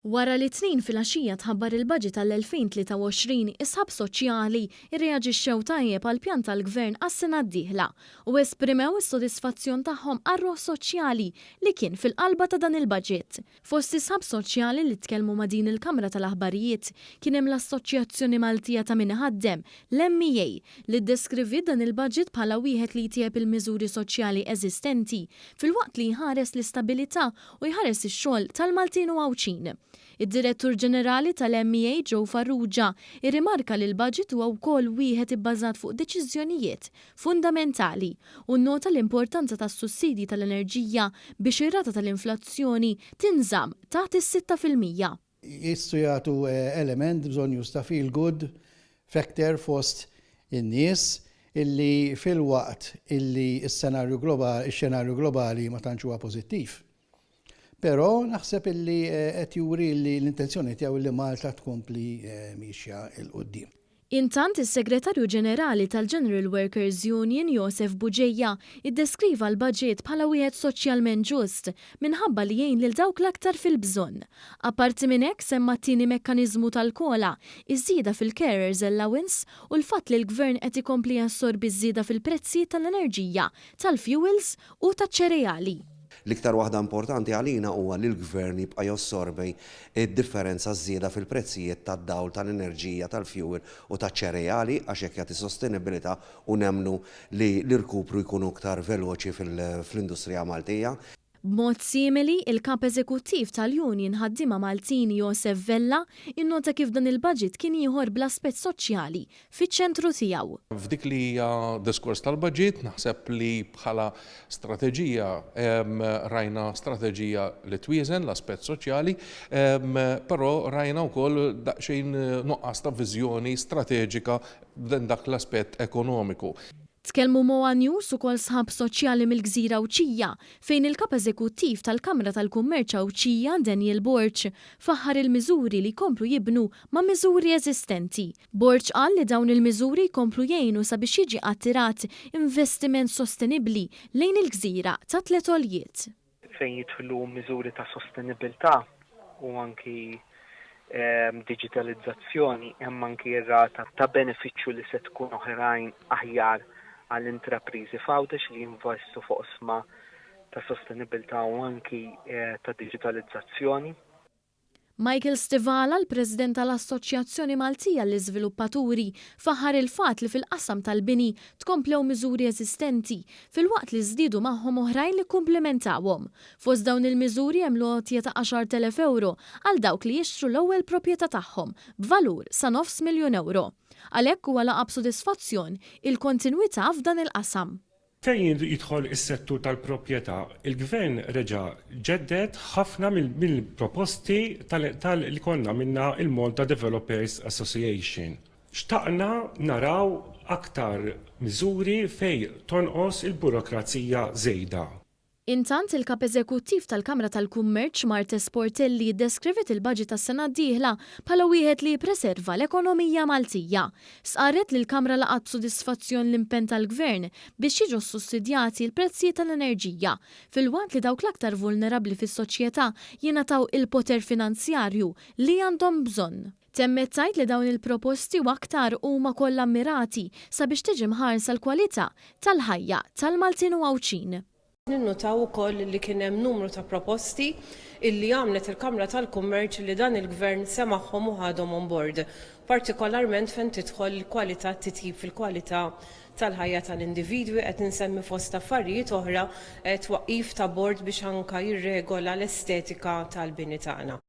Wara li tnejn fil-għaxija tħabbar il-budget tal-2023 isħab soċjali irreaġixxew tajjeb għal pjan tal-Gvern għas-sena d-dieħla u esprimew is-sodisfazzjon tagħhom għar-roħ soċjali li kien fil-qalba ta' dan il-budget. Fost isħab soċjali li tkellmu ma' din il-Kamra tal-Aħbarijiet kien hemm l-Assoċjazzjoni Maltija ta' min ħaddem l-MEA li ddeskrivi dan il-budget bħala wieħed li jtieb il-miżuri soċjali eżistenti filwaqt li jħares l-istabilità u jħares ix-xogħol tal-Maltin u Għawċin. Id-Direttur Ġenerali tal-MEA Joe Farrugia irrimarka li l-budget huwa wkoll wieħed ibbażat fuq deċiżjonijiet fundamentali u nnota l-importanza tas-sussidji tal-enerġija biex ir-rata tal-inflazzjoni tinżamm taħt is-6%. Jistgħu jagħtu element bżonn justa feel good factor fost in-nies illi fil-waqt illi x-xenarju globali ma tantx huwa pożittiv. Però naħseb illi qed juri li l-intenzjoni tiegħu li Malta tkompli mixja il qudiem. Intant is-Segretarju Ġenerali tal-General Workers Union Josef Buġejja iddeskriva l-budget bħala wieħed soċjalment ġust minħabba li jgħin lil dawk l-aktar fil-bżonn. Apparti minn hekk semma t-tieni mekkaniżmu tal-kola, iż-żieda fil-carers allowance u l-fatt li l-Gvern qed ikompli jassorbi ż-żieda fil-prezzijiet tal-enerġija, tal-fuels u taċ-ċereali. L-iktar waħda importanti għalina huwa li l-Gvern jibqa' jossorbi id-differenza żieda fil-prezzijiet tad-dawl tal-enerġija, tal-fuel u taċ-ċereali għax hekk jagħti sostenibilità u nemmnu li l-irkupru jkunu iktar veloċi fl-industrija Maltija. B'mod simili, il-kap eżekuttiv tal-Union ħaddiema Maltin Josef Vella innota kif dan il-budget kien ieħor bl-aspett soċjali fiċ-ċentru tiegħu. F'dik li hija diskors tal-budget naħseb li bħala strateġija rajna strateġija li twieżen l-aspett soċjali, però rajna wkoll daqsxejn nuqqas ta' viżjoni strateġika f'dan dak l-aspett ekonomiku. Tkellmu Moa News ukoll sħab soċjali mill-Gżira Awċija fejn il-kap eżekuttiv tal-Kamra tal-Kummerċ Awċija Daniel Borċ faħħar il-miżuri li jkomplu jibnu ma' miżuri eżistenti. Borċ qal li dawn il-miżuri jkomplu jgħinu sabiex jiġi attirat investiment sostenibbli lejn il-Gżira ta' tliet għoljiet. Fejn jidħlu miżuri ta' sostenibilità u anki digitalizzazzjoni hemm anki r-rata ta' benefiċċju li se tkun oħrajn aħjar għall-intrapriżi f'għawdex li jinvestu fuq osma ta' sostenibilità u anki ta' digitalizzazzjoni. Michael Stivala, l-President tal-Assoċjazzjoni Maltija l-Iżviluppaturi, faħar il-fatt li fil-qasam tal-bini tkomplew miżuri eżistenti fil-waqt li żdiedu magħhom oħrajn li komplementawhom. Fost dawn il-miżuri hemm logħotja ta' 10,000 euro għal dawk li jixtru l-ewwel proprjetà tagħhom b'valur sa €900,000. Għalhekk huwa laqab sodisfazzjon il-kontinwità f'dan il-qasam. Fejn jidħol is-settur tal-proprjetà, il-Gvern reġa' ġeddet ħafna mill-proposti li konna minna il-Malta Developers Association. Xtaqna naraw aktar miżuri fejn tonqos il-burokrazija żejda. Intant il-kap eżekuttiv tal-Kamra tal-Kummerċ Marta Sportelli deskrivet il-budget tas-sena d-dieħla bħala wieħed li jippreserva l-ekonomija Maltija. Sqarret li l-Kamra laqat sodisfazzjon l-impenn tal-Gvern biex jiġu sussidjati l-prezzijiet tal-enerġija fil-waqt li dawk l-aktar vulnerabbli fis-soċjetà jingħataw il-poter finanzjarju li għandhom bżonn. Temmet tajt li dawn il-proposti u aktar huma kollha ammirati sabiex tiġi mħarsa l-kwalità tal-ħajja tal-Maltin u Għawċin. Ninnotaw ukoll li kien hemm numru ta' proposti illi għamlet il-Kamra tal-Kummerċ li dan il-Gvern semaħħom u ħadhom on board, partikolarment fejn tidħol il-kwalità titjib fil-kwalità tal-ħajja tal-individwi qed insemmi fost affarijiet oħra twaqqif ta' bord biex anke jirregola l-estetika tal-bini tagħna.